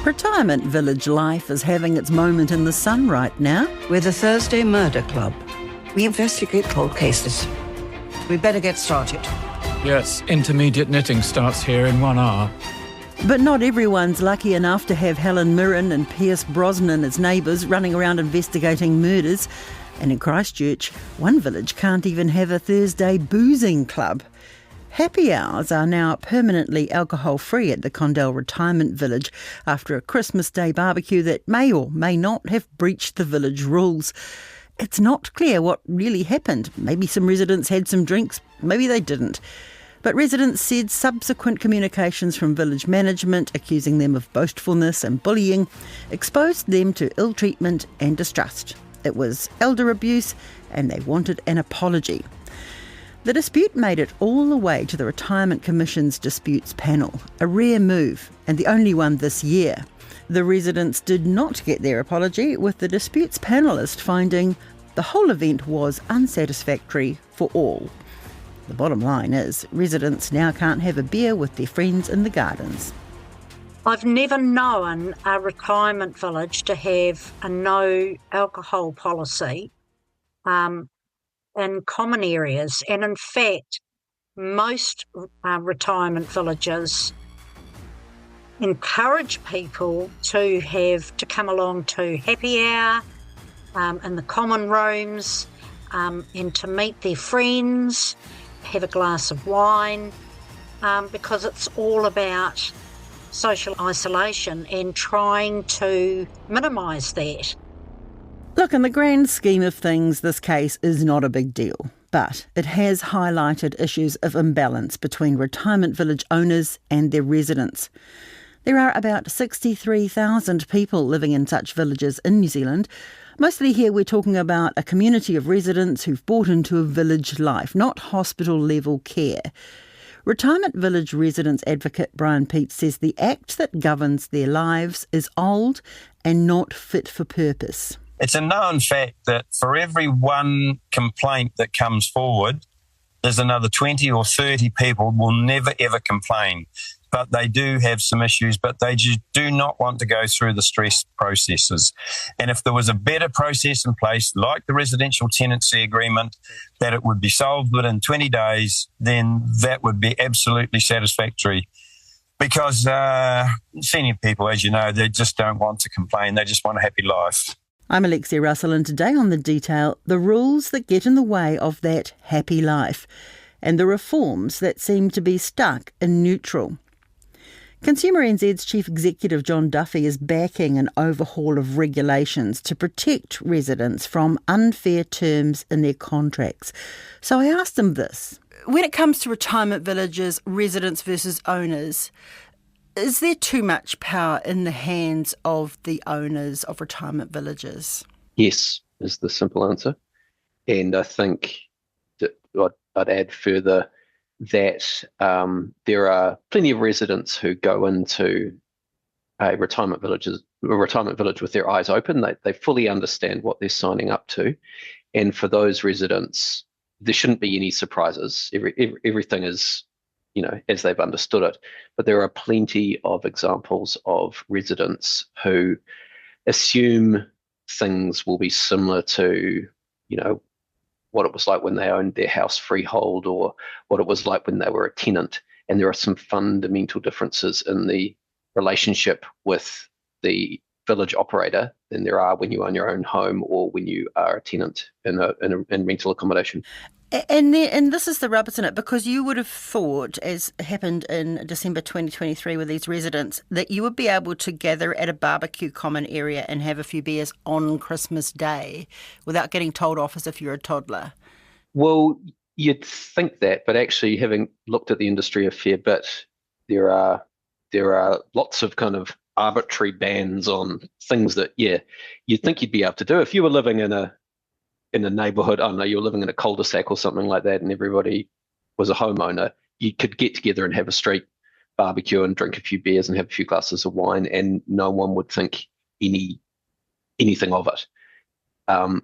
Retirement village life is having its moment in the sun right now. We're the Thursday Murder Club. We investigate cold cases. We better get started. Yes, intermediate knitting starts here in 1 hour. But not everyone's lucky enough to have Helen Mirren and Pierce Brosnan as neighbours running around investigating murders. And in Christchurch, one village can't even have a Thursday boozing club. Happy hours are now permanently alcohol-free at the Condell Retirement Village after a Christmas Day barbecue that may or may not have breached the village rules. It's not clear what really happened. Maybe some residents had some drinks, maybe they didn't. But residents said subsequent communications from village management accusing them of boastfulness and bullying exposed them to ill treatment and distrust. It was elder abuse and they wanted an apology. The dispute made it all the way to the Retirement Commission's disputes panel, a rare move and the only one this year. The residents did not get their apology, with the disputes panellist finding the whole event was unsatisfactory for all. The bottom line is residents now can't have a beer with their friends in the gardens. I've never known a retirement village to have a no alcohol policy in common areas. And in fact, most retirement villages encourage people to come along to happy hour in the common rooms and to meet their friends, have a glass of wine, because it's all about social isolation and trying to minimise that. Look, in the grand scheme of things, this case is not a big deal, but it has highlighted issues of imbalance between retirement village owners and their residents. There are about 63,000 people living in such villages in New Zealand. Mostly here we're talking about a community of residents who've bought into a village life, not hospital-level care. Retirement village residents advocate Brian Peet says the act that governs their lives is old and not fit for purpose. It's a known fact that for every one complaint that comes forward, there's another 20 or 30 people will never ever complain. But they do have some issues, but they just do not want to go through the stress processes. And if there was a better process in place, like the residential tenancy agreement, that it would be solved within 20 days, then that would be absolutely satisfactory. Because senior people, as you know, they just don't want to complain. They just want a happy life. I'm Alexia Russell, and today on The Detail, the rules that get in the way of that happy life and the reforms that seem to be stuck in neutral. Consumer NZ's Chief Executive John Duffy is backing an overhaul of regulations to protect residents from unfair terms in their contracts. So I asked him this. When it comes to retirement villages, residents versus owners, is there too much power in the hands of the owners of retirement villages? Yes, is the simple answer. And I think that I'd add further that there are plenty of residents who go into a retirement village with their eyes open. They fully understand what they're signing up to. And for those residents, there shouldn't be any surprises. Everything is, as they've understood it. But there are plenty of examples of residents who assume things will be similar to, what it was like when they owned their house freehold or what it was like when they were a tenant. And there are some fundamental differences in the relationship with the village operator than there are when you own your own home or when you are a tenant in rental accommodation. And this is the rub, isn't it? Because you would have thought, as happened in December 2023 with these residents, that you would be able to gather at a barbecue common area and have a few beers on Christmas Day without getting told off as if you're a toddler. Well, you'd think that, but actually having looked at the industry a fair bit, there are lots of kind of arbitrary bans on things that, you'd think you'd be able to do. If you were living in a neighbourhood, I don't know, you were living in a cul-de-sac or something like that and everybody was a homeowner, you could get together and have a street barbecue and drink a few beers and have a few glasses of wine and no one would think anything of it.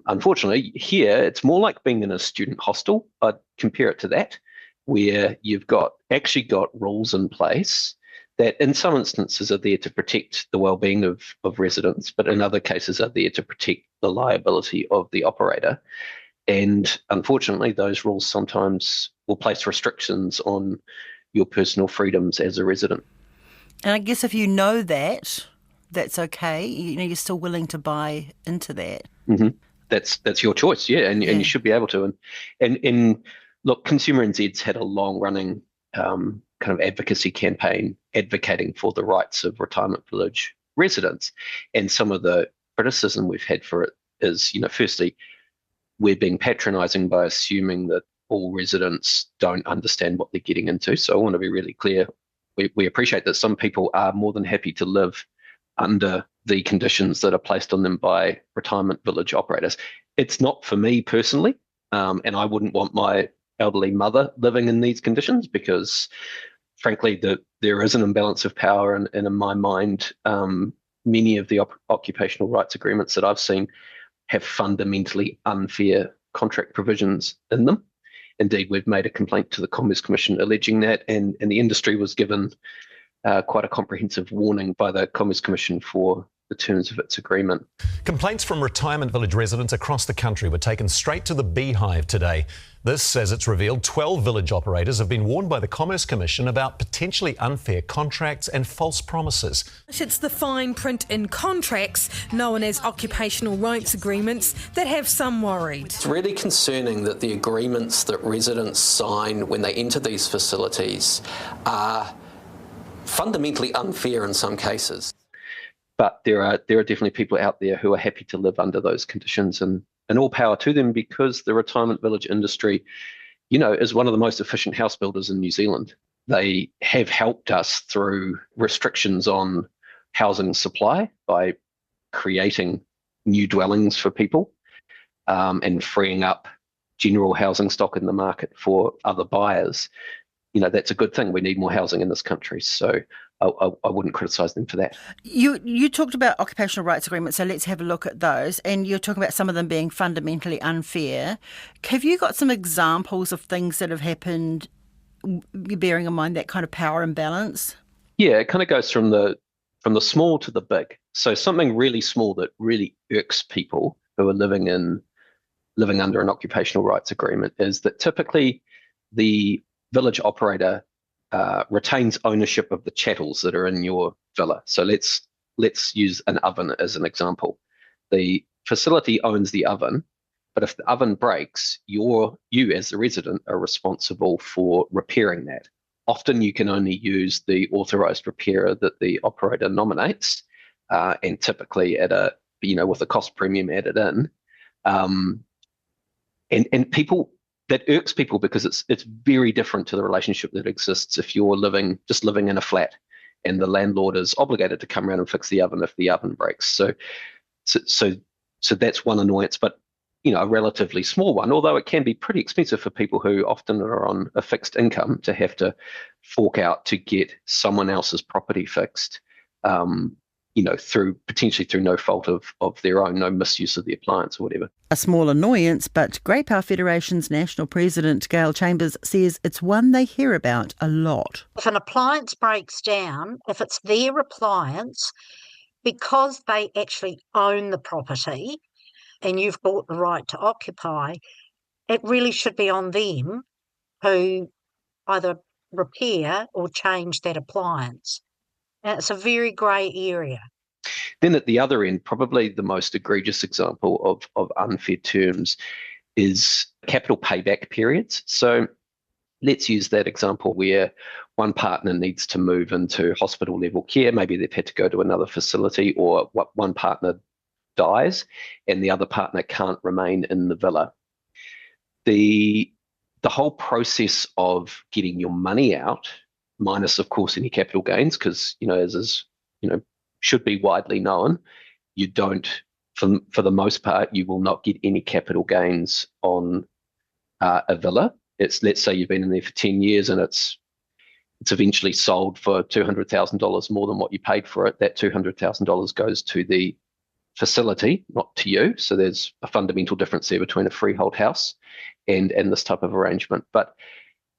Unfortunately, here, it's more like being in a student hostel. I'd compare it to that, where you've actually got rules in place that in some instances are there to protect the well-being of residents, but in other cases are there to protect the liability of the operator. And unfortunately, those rules sometimes will place restrictions on your personal freedoms as a resident. And I guess if you know that, that's okay. You're still willing to buy into that. Mm-hmm. That's your choice, and you should be able to. And look, Consumer NZ's had a long-running kind of advocacy campaign advocating for the rights of retirement village residents. And some of the criticism we've had for it is, firstly, we're being patronising by assuming that all residents don't understand what they're getting into. So I want to be really clear. We appreciate that some people are more than happy to live under the conditions that are placed on them by retirement village operators. It's not for me personally, and I wouldn't want my elderly mother living in these conditions because, frankly, there is an imbalance of power, and in my mind, many of the occupational rights agreements that I've seen have fundamentally unfair contract provisions in them. Indeed, we've made a complaint to the Commerce Commission alleging that, and the industry was given quite a comprehensive warning by the Commerce Commission for the terms of its agreement. Complaints from retirement village residents across the country were taken straight to the Beehive today. This, as it's revealed, 12 village operators have been warned by the Commerce Commission about potentially unfair contracts and false promises. It's the fine print in contracts, known as occupational rights agreements, that have some worried. It's really concerning that the agreements that residents sign when they enter these facilities are fundamentally unfair in some cases. But there are definitely people out there who are happy to live under those conditions, and all power to them, because the retirement village industry, is one of the most efficient house builders in New Zealand. They have helped us through restrictions on housing supply by creating new dwellings for people and freeing up general housing stock in the market for other buyers. That's a good thing. We need more housing in this country. So I wouldn't criticise them for that. You talked about occupational rights agreements, so let's have a look at those. And you're talking about some of them being fundamentally unfair. Have you got some examples of things that have happened, bearing in mind that kind of power imbalance? Yeah, it kind of goes from the small to the big. So something really small that really irks people who are living under an occupational rights agreement is that typically the village operator retains ownership of the chattels that are in your villa. So let's use an oven as an example. The facility owns the oven, but if the oven breaks, you as the resident are responsible for repairing that. Often you can only use the authorised repairer that the operator nominates, and typically at with a cost premium added in. And people, that irks people because it's very different to the relationship that exists if you're just living in a flat and the landlord is obligated to come around and fix the oven if the oven breaks. So that's one annoyance, but a relatively small one, although it can be pretty expensive for people who often are on a fixed income to have to fork out to get someone else's property fixed. Potentially through no fault of their own, no misuse of the appliance or whatever. A small annoyance, but Grey Power Federation's National President Gail Chambers says it's one they hear about a lot. If an appliance breaks down, if it's their appliance, because they actually own the property and you've bought the right to occupy, it really should be on them to either repair or change that appliance. And it's a very grey area. Then at the other end, probably the most egregious example of unfair terms is capital payback periods. So let's use that example where one partner needs to move into hospital level care. Maybe they've had to go to another facility, or one partner dies and the other partner can't remain in the villa. The whole process of getting your money out, minus, of course, any capital gains, because, as is, should be widely known, you don't, for the most part, you will not get any capital gains on a villa. Let's say you've been in there for 10 years and it's eventually sold for $200,000 more than what you paid for it. That $200,000 goes to the facility, not to you. So there's a fundamental difference there between a freehold house and this type of arrangement. But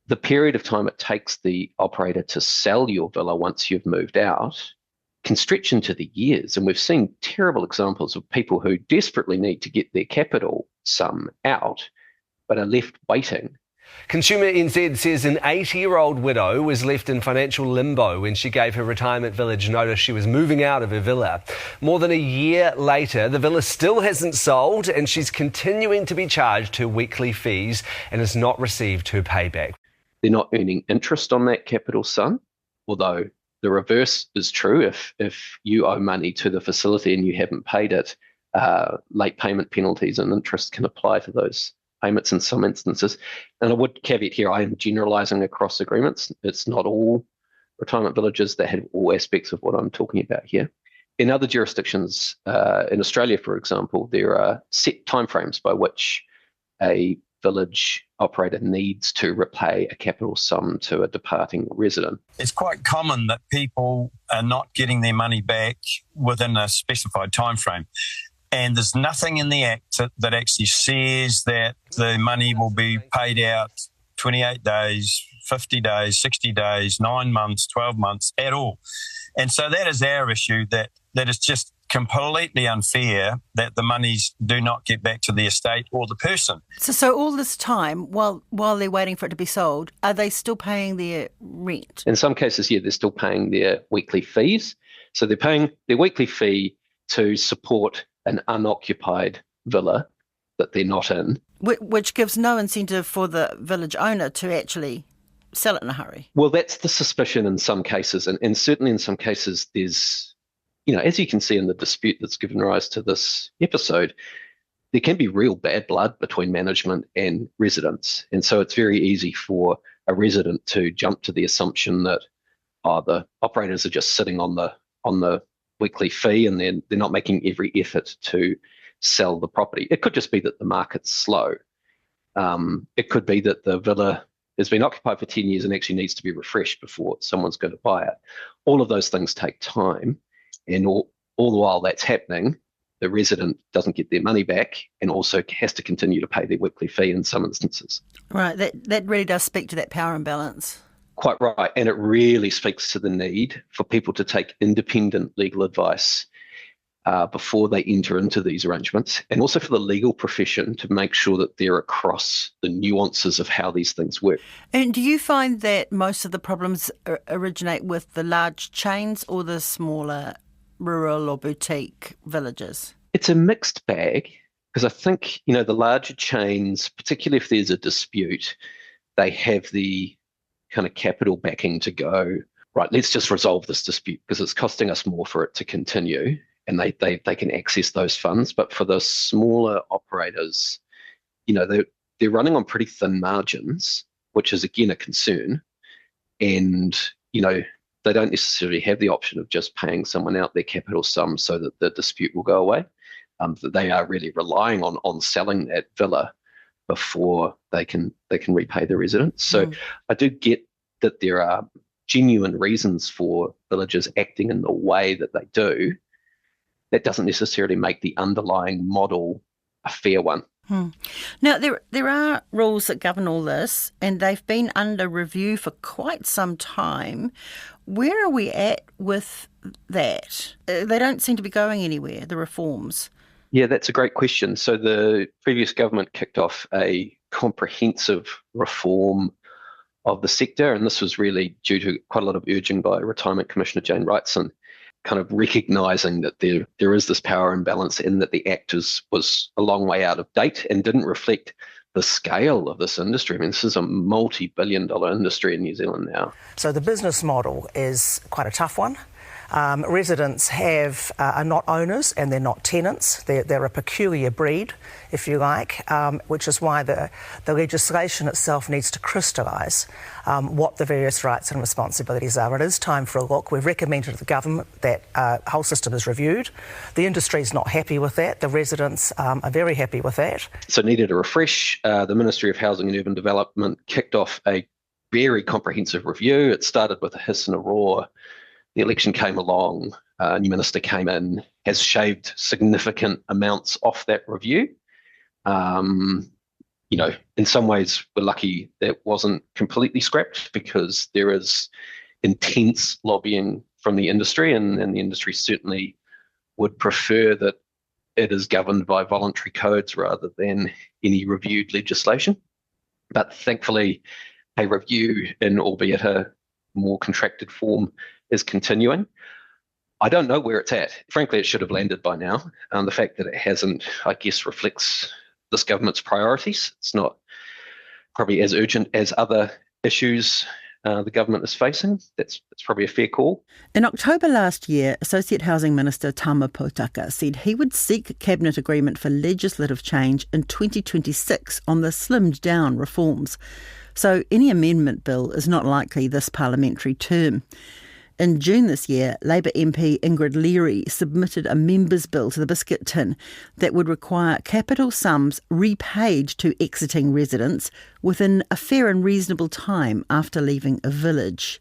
the period of time it takes the operator to sell your villa once you've moved out can stretch into the years. And we've seen terrible examples of people who desperately need to get their capital sum out, but are left waiting. Consumer NZ says an 80-year-old widow was left in financial limbo when she gave her retirement village notice she was moving out of her villa. More than a year later, the villa still hasn't sold and she's continuing to be charged her weekly fees and has not received her payback. They're not earning interest on that capital sum, although the reverse is true. If you owe money to the facility and you haven't paid it, late payment penalties and interest can apply to those payments in some instances. And I would caveat here, I am generalising across agreements. It's not all retirement villages that have all aspects of what I'm talking about here. In other jurisdictions, in Australia, for example, there are set timeframes by which a village operator needs to repay a capital sum to a departing resident. It's quite common that people are not getting their money back within a specified time frame. And there's nothing in the Act that actually says that the money will be paid out 28 days, 50 days, 60 days, 9 months, 12 months at all. And so that is our issue, that is just completely unfair that the monies do not get back to the estate or the person. So all this time, while they're waiting for it to be sold, are they still paying their rent? In some cases, yeah, they're still paying their weekly fees. So they're paying their weekly fee to support an unoccupied villa that they're not in. Which gives no incentive for the village owner to actually sell it in a hurry. Well, that's the suspicion in some cases. And certainly in some cases, there's, as you can see in the dispute that's given rise to this episode, there can be real bad blood between management and residents. And so it's very easy for a resident to jump to the assumption that, the operators are just sitting on the weekly fee and they're not making every effort to sell the property. It could just be that the market's slow. It could be that the villa has been occupied for 10 years and actually needs to be refreshed before someone's going to buy it. All of those things take time, and all the while that's happening, the resident doesn't get their money back and also has to continue to pay their weekly fee in some instances. Right, that really does speak to that power imbalance. Quite right, and it really speaks to the need for people to take independent legal advice before they enter into these arrangements, and also for the legal profession to make sure that they're across the nuances of how these things work. And do you find that most of the problems originate with the large chains or the smaller rural or boutique villages? It's a mixed bag, because I think, the larger chains, particularly if there's a dispute, they have the kind of capital backing to go, right, let's just resolve this dispute because it's costing us more for it to continue, and they can access those funds. But for the smaller operators, they're running on pretty thin margins, which is again a concern. And, they don't necessarily have the option of just paying someone out their capital sum so that the dispute will go away. They are really relying on selling that villa before they can repay the residents. So I do get that there are genuine reasons for villages acting in the way that they do. That doesn't necessarily make the underlying model a fair one. Now, there are rules that govern all this, and they've been under review for quite some time. Where are we at with that? They don't seem to be going anywhere, the reforms. Yeah, that's a great question. So the previous government kicked off a comprehensive reform of the sector, and this was really due to quite a lot of urging by Retirement Commissioner Jane Wrightson, kind of recognising that there is this power imbalance and that the Act was a long way out of date and didn't reflect the scale of this industry. I mean, this is a multi-billion-dollar industry in New Zealand now. So the business model is quite a tough one. Residents are not owners and they're not tenants. They're a peculiar breed, if you like, which is why the legislation itself needs to crystallise what the various rights and responsibilities are. It is time for a look. We've recommended to the government that whole system is reviewed. The industry's not happy with that. The residents are very happy with that. So it needed a refresh. The Ministry of Housing and Urban Development kicked off a very comprehensive review. It started with a hiss and a roar. The election came along, a new minister came in, has shaved significant amounts off that review. in some ways we're lucky that wasn't completely scrapped, because there is intense lobbying from the industry, and the industry certainly would prefer that it is governed by voluntary codes rather than any reviewed legislation. But thankfully, a review, in albeit a more contracted form, is continuing. I don't know where it's at. Frankly, it should have landed by now. The fact that it hasn't, I guess, reflects this government's priorities. It's not probably as urgent as other issues the government is facing. That's probably a fair call. In October last year, Associate Housing Minister Tama Potaka said he would seek cabinet agreement for legislative change in 2026 on the slimmed down reforms. So any amendment bill is not likely this parliamentary term. In June this year, Labour MP Ingrid Leary submitted a members' bill to the biscuit tin that would require capital sums repaid to exiting residents within a fair and reasonable time after leaving a village.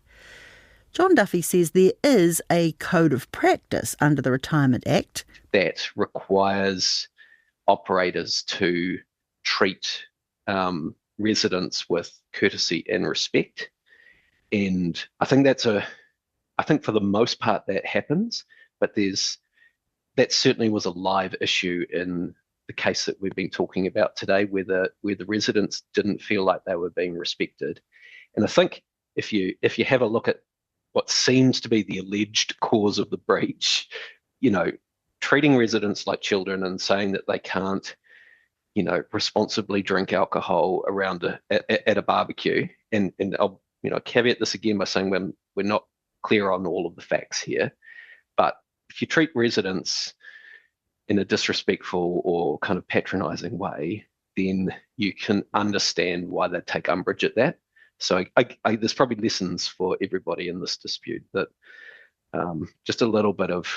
John Duffy says there is a code of practice under the Retirement Act that requires operators to treat residents with courtesy and respect. And I think for the most part that happens, but that certainly was a live issue in the case that we've been talking about today, where the residents didn't feel like they were being respected. And I think if you have a look at what seems to be the alleged cause of the breach, treating residents like children and saying that they can't, responsibly drink alcohol at a barbecue, and I'll caveat this again by saying we're not clear on all of the facts here, but if you treat residents in a disrespectful or kind of patronising way, then you can understand why they take umbrage at that. So there's probably lessons for everybody in this dispute, that just a little bit of,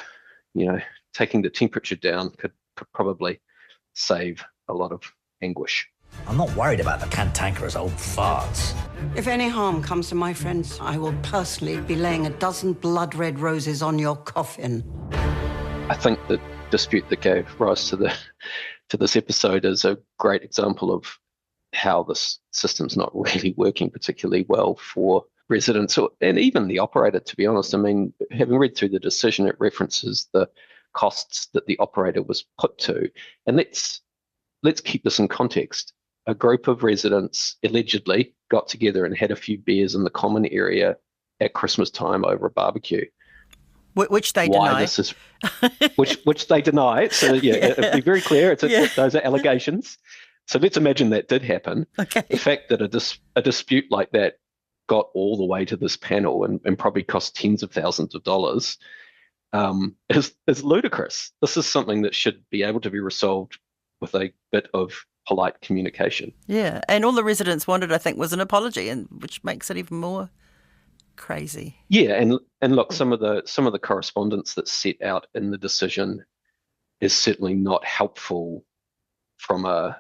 taking the temperature down could probably save a lot of anguish. I'm not worried about the cantankerous old farts. If any harm comes to my friends, I will personally be laying a dozen blood-red roses on your coffin. I think the dispute that gave rise to this episode is a great example of how this system's not really working particularly well for residents and even the operator, to be honest. I mean, having read through the decision, it references the costs that the operator was put to. And let's keep this in context. A group of residents allegedly got together and had a few beers in the common area at Christmas time over a barbecue. Which they deny. Which they deny. So yeah, be very clear. Those are allegations. So let's imagine that did happen. Okay. The fact that a dispute like that got all the way to this panel and probably cost tens of thousands of dollars is ludicrous. This is something that should be able to be resolved with a bit of polite communication. Yeah, and all the residents wanted, I think, was an apology, and which makes it even more crazy. Yeah, and look, some of the correspondence that's set out in the decision is certainly not helpful from a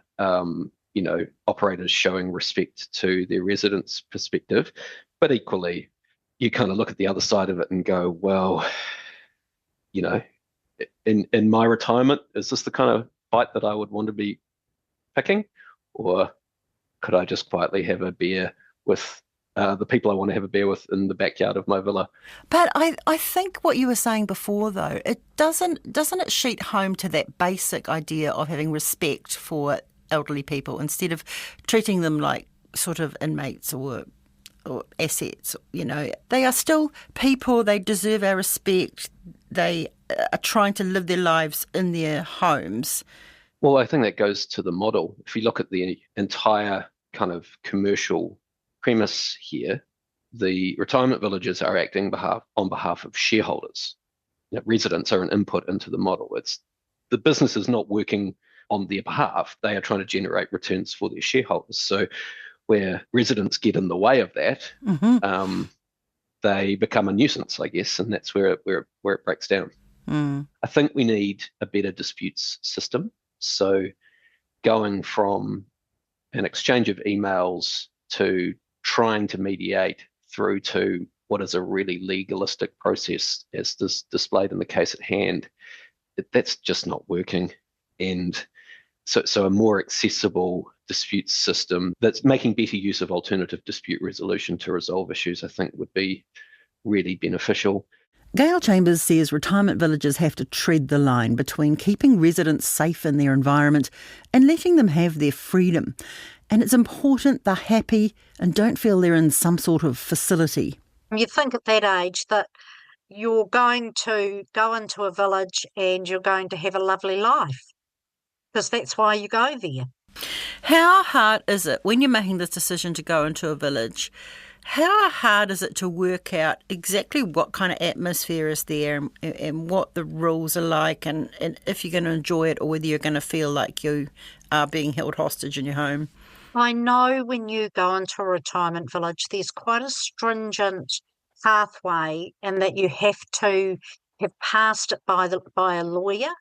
operators showing respect to their residents' perspective. But equally, you kind of look at the other side of it and go, well, in my retirement, is this the kind of fight that I would want to be picking, or could I just quietly have a beer with the people I want to have a beer with in the backyard of my villa? But I think what you were saying before, though, it doesn't it sheet home to that basic idea of having respect for elderly people instead of treating them like sort of inmates or assets. They are still people. They deserve our respect. They are trying to live their lives in their homes. Well, I think that goes to the model. If you look at the entire kind of commercial premise here, the retirement villages are acting on behalf of shareholders. Residents are an input into the model. The business is not working on their behalf. They are trying to generate returns for their shareholders. So where residents get in the way of that, they become a nuisance, I guess, and that's where it breaks down. I think we need a better disputes system. So going from an exchange of emails to trying to mediate through to what is a really legalistic process as displayed in the case at hand, that's just not working. And so a more accessible dispute system that's making better use of alternative dispute resolution to resolve issues, I think would be really beneficial. Gail Chambers says retirement villages have to tread the line between keeping residents safe in their environment and letting them have their freedom. And it's important they're happy and don't feel they're in some sort of facility. You think at that age that you're going to go into a village and you're going to have a lovely life, because that's why you go there. How hard is it, when you're making this decision to go into a village, how hard is it to work out exactly what kind of atmosphere is there and what the rules are like and if you're going to enjoy it or whether you're going to feel like you are being held hostage in your home? I know when you go into a retirement village, there's quite a stringent pathway and that you have to have passed it by a lawyer.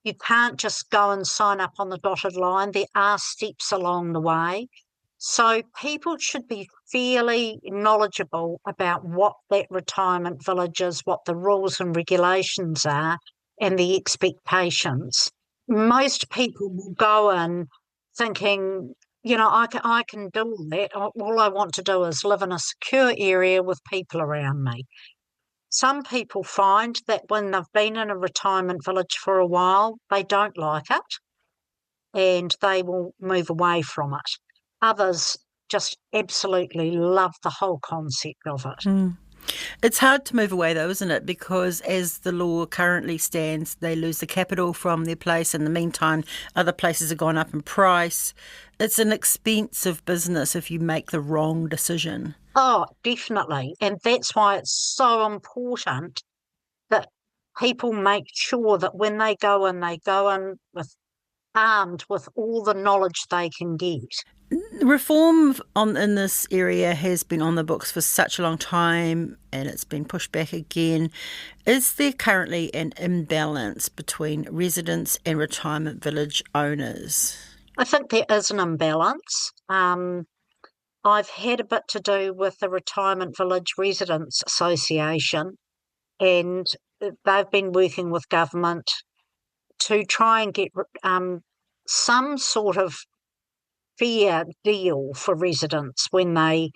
You can't just go and sign up on the dotted line. There are steps along the way. So people should be fairly knowledgeable about what that retirement village is, what the rules and regulations are, and the expectations. Most people will go in thinking, I can do all that. All I want to do is live in a secure area with people around me. Some people find that when they've been in a retirement village for a while, they don't like it and they will move away from it. Others just absolutely love the whole concept of it. It's hard to move away though, isn't it? Because as the law currently stands, they lose the capital from their place. In the meantime, other places have gone up in price. It's an expensive business if you make the wrong decision. Oh, definitely. And that's why it's so important that people make sure that when they go in armed with all the knowledge they can get. Reform in this area has been on the books for such a long time and it's been pushed back again. Is there currently an imbalance between residents and retirement village owners? I think there is an imbalance. I've had a bit to do with the Retirement Village Residents Association, and they've been working with government to try and get some sort of fair deal for residents when they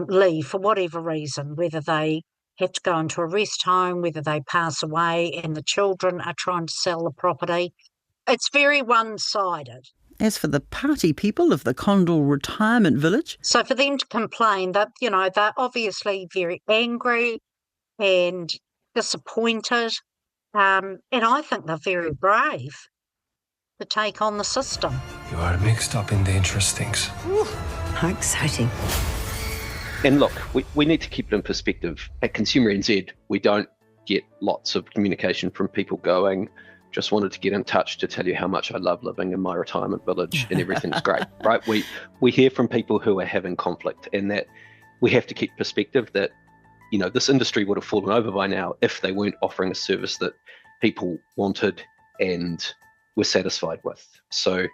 leave for whatever reason, whether they have to go into a rest home, whether they pass away and the children are trying to sell the property. It's very one-sided. As for the party people of the Condell Retirement Village? So for them to complain that, they're obviously very angry and disappointed, and I think they're very brave to take on the system. You are mixed up in dangerous things. Ooh, how exciting. And look, we need to keep it in perspective. At Consumer NZ, we don't get lots of communication from people going, just wanted to get in touch to tell you how much I love living in my retirement village and everything's great, right? We hear from people who are having conflict, and that we have to keep perspective that, this industry would have fallen over by now if they weren't offering a service that people wanted and were satisfied with. So,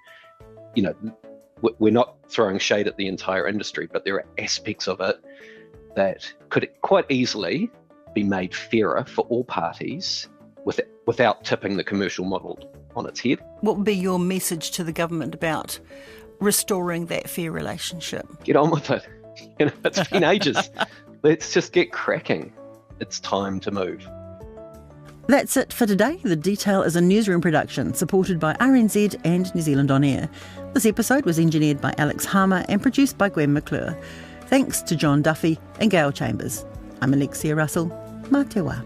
we're not throwing shade at the entire industry, but there are aspects of it that could quite easily be made fairer for all parties without tipping the commercial model on its head. What would be your message to the government about restoring that fair relationship? Get on with it. It's been ages. Let's just get cracking. It's time to move. That's it for today. The Detail is a newsroom production supported by RNZ and New Zealand On Air. This episode was engineered by Alex Harmer and produced by Gwen McClure. Thanks to John Duffy and Gail Chambers. I'm Alexia Russell. Mā te wā.